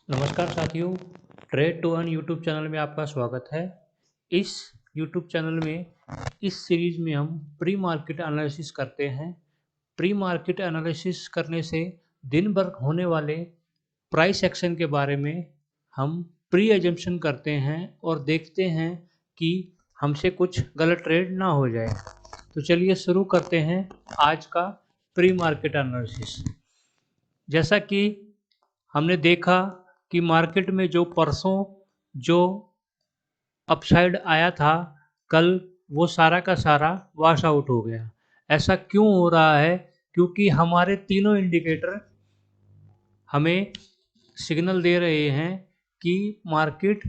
नमस्कार साथियों, trade to earn YouTube channel में आपका स्वागत है। इस यूट्यूब चैनल में इस सीरीज़ में हम प्री मार्केट एनालिसिस करते हैं। प्री मार्केट एनालिसिस करने से दिन भर होने वाले प्राइस एक्शन के बारे में हम प्री एजम्पशन करते हैं और देखते हैं कि हमसे कुछ गलत ट्रेड ना हो जाए। तो चलिए शुरू करते हैं आज का प्री मार्केट एनालिसिस। जैसा कि हमने देखा कि मार्केट में जो परसों जो अपसाइड आया था कल, वो सारा का सारा वॉश आउट हो गया। ऐसा क्यों हो रहा है? क्योंकि हमारे तीनों इंडिकेटर हमें सिग्नल दे रहे हैं कि market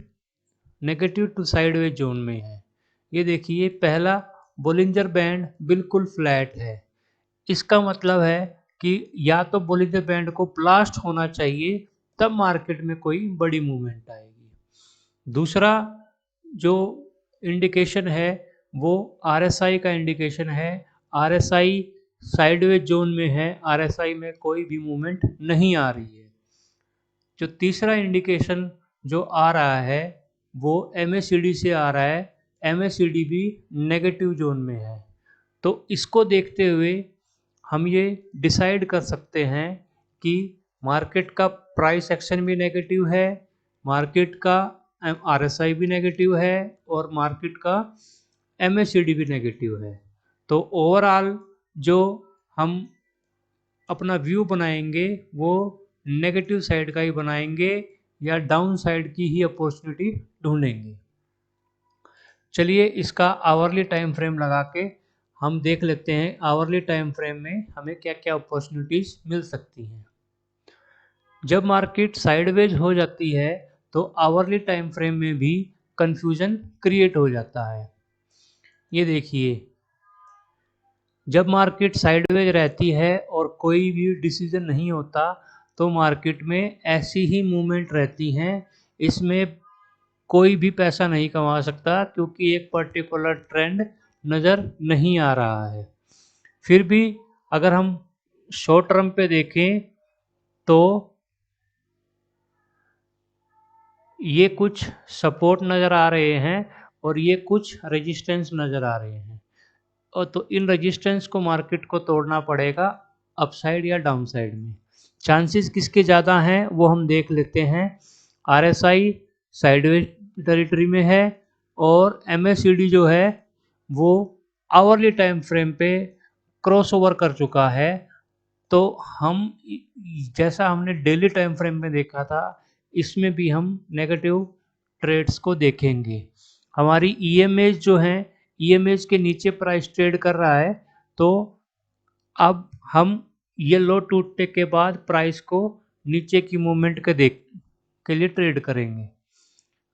negative to sideways zone में है। ये देखिए, पहला बोलिंजर बैंड बिल्कुल फ्लैट है। इसका मतलब है कि या तो बोलिंजर बैंड को ब्लास्ट होना चाहिए, तब मार्केट में कोई बड़ी मूवमेंट आएगी। दूसरा जो इंडिकेशन है वो आरएसआई का इंडिकेशन है। आरएसआई साइडवेज जोन में है, आरएसआई में कोई भी मूवमेंट नहीं आ रही है। जो तीसरा इंडिकेशन जो आ रहा है वो एमएसीडी से आ रहा है। एमएसीडी भी नेगेटिव जोन में है। तो इसको देखते हुए हम ये डिसाइड कर सकते हैं कि मार्केट का प्राइस एक्शन भी नेगेटिव है, मार्केट का आरएसआई भी नेगेटिव है और मार्केट का एमएसीडी भी नेगेटिव है। तो ओवरऑल जो हम अपना व्यू बनाएंगे वो नेगेटिव साइड का ही बनाएंगे या डाउन साइड की ही अपॉर्चुनिटी ढूंढेंगे। चलिए इसका आवरली टाइम फ्रेम लगा के हम देख लेते हैं आवरली टाइम फ्रेम में हमें क्या क्या अपॉर्चुनिटीज मिल सकती हैं। जब मार्केट साइडवेज हो जाती है तो आवरली टाइम फ्रेम में भी कंफ्यूजन क्रिएट हो जाता है। ये देखिए, जब मार्केट साइडवेज रहती है और कोई भी डिसीजन नहीं होता तो मार्केट में ऐसी ही मूवमेंट रहती हैं। इसमें कोई भी पैसा नहीं कमा सकता क्योंकि एक पर्टिकुलर ट्रेंड नज़र नहीं आ रहा है। फिर भी अगर हम शॉर्ट टर्म पे देखें तो ये कुछ सपोर्ट नज़र आ रहे हैं और ये कुछ रेजिस्टेंस नज़र आ रहे हैं। और तो इन रेजिस्टेंस को मार्केट को तोड़ना पड़ेगा अपसाइड या डाउन साइड में। चांसेस किसके ज़्यादा हैं वो हम देख लेते हैं। आरएसआई साइडवेज टेरिटरी में है और एमएसीडी जो है वो आवरली टाइम फ्रेम पे क्रॉसओवर कर चुका है। तो हम जैसा हमने डेली टाइम फ्रेम में देखा था, इसमें भी हम नेगेटिव ट्रेड्स को देखेंगे। हमारी ईएमएज जो है, ईएमएज के नीचे प्राइस ट्रेड कर रहा है। तो अब हम ये लो टूटने के बाद प्राइस को नीचे की मूवमेंट के लिए ट्रेड करेंगे।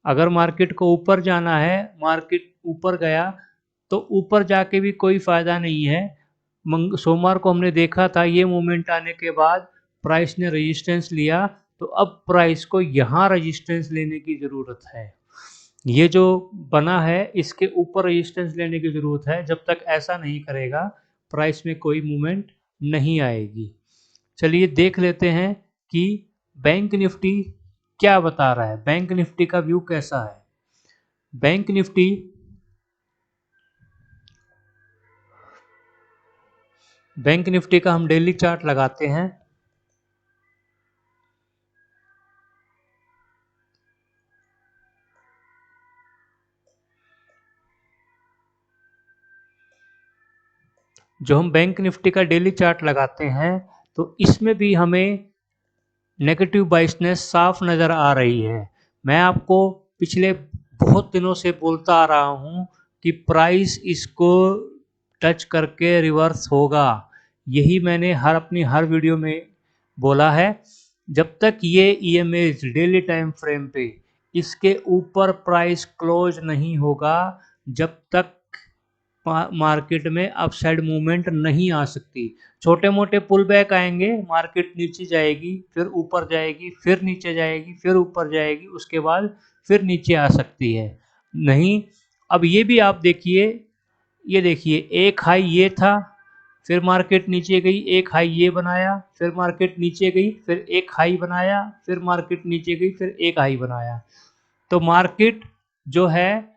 अगर मार्केट को ऊपर जाना है, मार्केट ऊपर गया तो ऊपर जाके भी कोई फ़ायदा नहीं है। सोमवार को हमने देखा था ये मूवमेंट आने के बाद प्राइस ने रेजिस्टेंस लिया, तो अब प्राइस को यहाँ रेजिस्टेंस लेने की ज़रूरत है। ये जो बना है इसके ऊपर रेजिस्टेंस लेने की ज़रूरत है। जब तक ऐसा नहीं करेगा प्राइस में कोई मूवमेंट नहीं आएगी। चलिए देख लेते हैं कि बैंक निफ्टी क्या बता रहा है, बैंक निफ्टी का व्यू कैसा है। बैंक निफ्टी का हम डेली चार्ट लगाते हैं। जो हम बैंक निफ्टी का डेली चार्ट लगाते हैं तो इसमें भी हमें नेगेटिव बाइसनेस साफ नज़र आ रही है। मैं आपको पिछले बहुत दिनों से बोलता आ रहा हूँ कि प्राइस इसको टच करके रिवर्स होगा। यही मैंने अपनी हर वीडियो में बोला है। जब तक ये ईएमएज डेली टाइम फ्रेम पे इसके ऊपर प्राइस क्लोज नहीं होगा, जब तक मार्केट में अपसाइड मूवमेंट नहीं आ सकती। छोटे मोटे पुल बैक आएंगे, मार्केट नीचे जाएगी, फिर ऊपर जाएगी, फिर नीचे जाएगी, फिर ऊपर जाएगी, उसके बाद फिर नीचे आ सकती है। नहीं, अब ये भी आप देखिए, ये देखिए एक हाई ये था, फिर मार्केट नीचे गई, एक हाई ये बनाया, फिर मार्केट नीचे गई, फिर एक हाई बनाया, फिर मार्केट नीचे गई, फिर एक हाई बनाया। तो मार्केट जो है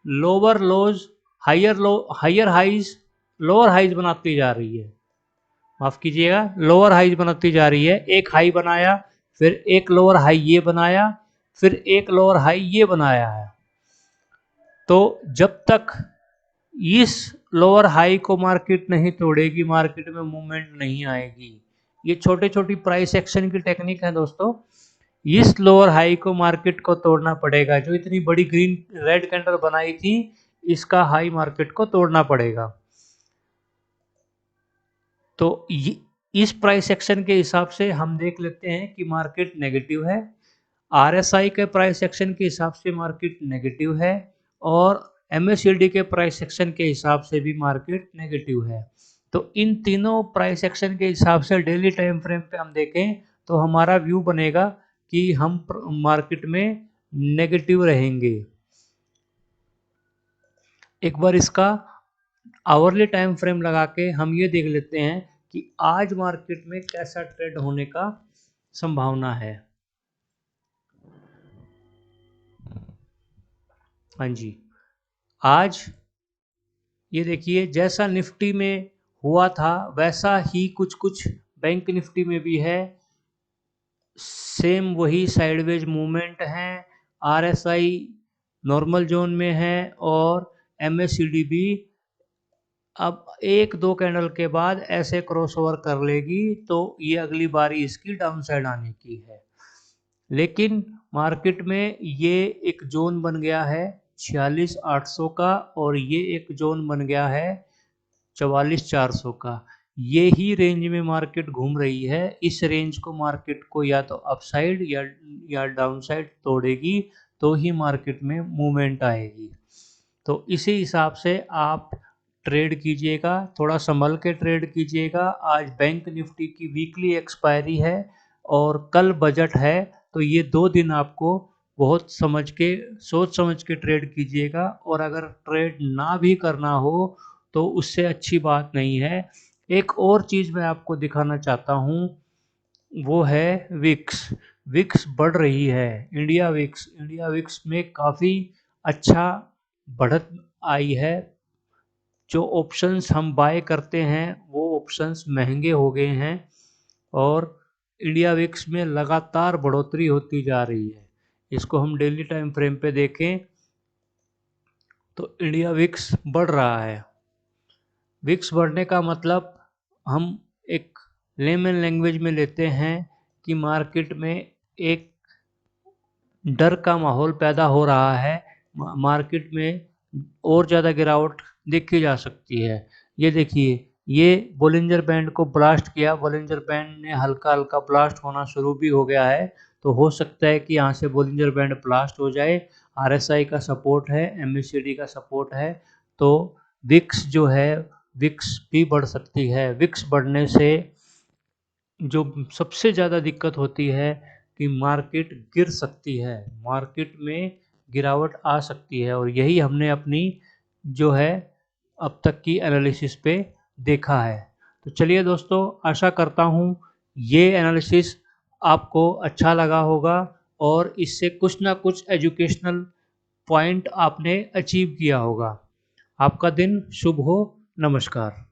lower lows, higher low, higher highs, lower highs बनाती जा रही है। माफ कीजिएगा, लोअर हाइज बनाती जा रही है। एक हाई बनाया, फिर एक लोअर हाई ये बनाया, फिर एक लोअर हाई ये बनाया है। तो जब तक इस लोअर हाई को मार्केट नहीं तोड़ेगी, मार्केट में मूवमेंट नहीं आएगी। ये छोटे छोटी प्राइस एक्शन की टेक्निक है दोस्तों। इस लोअर हाई को मार्केट को तोड़ना पड़ेगा। जो इतनी बड़ी ग्रीन रेड कैंडल बनाई थी, इसका हाई मार्केट को तोड़ना पड़ेगा। तो इस प्राइस एक्शन के हिसाब से हम देख लेते हैं कि मार्केट नेगेटिव है। आरएसआई के प्राइस एक्शन के हिसाब से मार्केट नेगेटिव है, और एमएससीआईडी के प्राइस एक्शन के हिसाब से भी मार्केट नेगेटिव है। तो इन तीनों प्राइस एक्शन के हिसाब से डेली टाइम फ्रेम पे हम देखें तो हमारा व्यू बनेगा कि हम मार्केट में नेगेटिव रहेंगे। एक बार इसका आवरली टाइम फ्रेम लगा के हम ये देख लेते हैं कि आज मार्केट में कैसा ट्रेड होने का संभावना है। हाँ जी, आज ये देखिए जैसा निफ्टी में हुआ था वैसा ही कुछ कुछ बैंक निफ्टी में भी है। सेम वही साइडवेज मूवमेंट है। आरएसआई नॉर्मल जोन में है, और एमएससीडी भी अब एक दो कैंडल के बाद ऐसे क्रॉसओवर कर लेगी तो ये अगली बारी इसकी डाउन साइड आने की है। लेकिन मार्केट में ये एक जोन बन गया है 46,800 का, और ये एक जोन बन गया है 44,400 का। ये ही रेंज में मार्केट घूम रही है। इस रेंज को मार्केट को या तो अपसाइड या डाउन साइड तोड़ेगी तो ही मार्केट में मूवमेंट आएगी। तो इसी हिसाब से आप ट्रेड कीजिएगा, थोड़ा संभल के ट्रेड कीजिएगा। आज बैंक निफ्टी की वीकली एक्सपायरी है और कल बजट है, तो ये 2 दिन आपको बहुत समझ के, सोच समझ के ट्रेड कीजिएगा। और अगर ट्रेड ना भी करना हो तो उससे अच्छी बात नहीं है। एक और चीज़ मैं आपको दिखाना चाहता हूँ, वो है विक्स। विक्स बढ़ रही है। इंडिया विक्स में काफ़ी अच्छा बढ़त आई है। जो ऑप्शंस हम बाय करते हैं वो ऑप्शंस महंगे हो गए हैं, और इंडिया विक्स में लगातार बढ़ोतरी होती जा रही है। इसको हम डेली टाइम फ्रेम पे देखें तो इंडिया विक्स बढ़ रहा है। विक्स बढ़ने का मतलब हम एक लेमन लैंग्वेज में लेते हैं कि मार्केट में एक डर का माहौल पैदा हो रहा है। मार्केट में और ज़्यादा गिरावट देखी जा सकती है। ये देखिए, ये बोलिंजर बैंड को ब्लास्ट किया, बोलिंजर बैंड ने हल्का हल्का ब्लास्ट होना शुरू भी हो गया है। तो हो सकता है कि यहाँ से बोलिंजर बैंड ब्लास्ट हो जाए। आरएसआई का सपोर्ट है, एमएससीआईडी का सपोर्ट है, तो विक्स जो है, विक्स भी बढ़ सकती है। विक्स बढ़ने से जो सबसे ज़्यादा दिक्कत होती है कि मार्केट गिर सकती है, मार्केट में गिरावट आ सकती है, और यही हमने अपनी जो है अब तक की एनालिसिस पे देखा है। तो चलिए दोस्तों, आशा करता हूँ ये एनालिसिस आपको अच्छा लगा होगा, और इससे कुछ ना कुछ एजुकेशनल पॉइंट आपने अचीव किया होगा। आपका दिन शुभ हो। नमस्कार।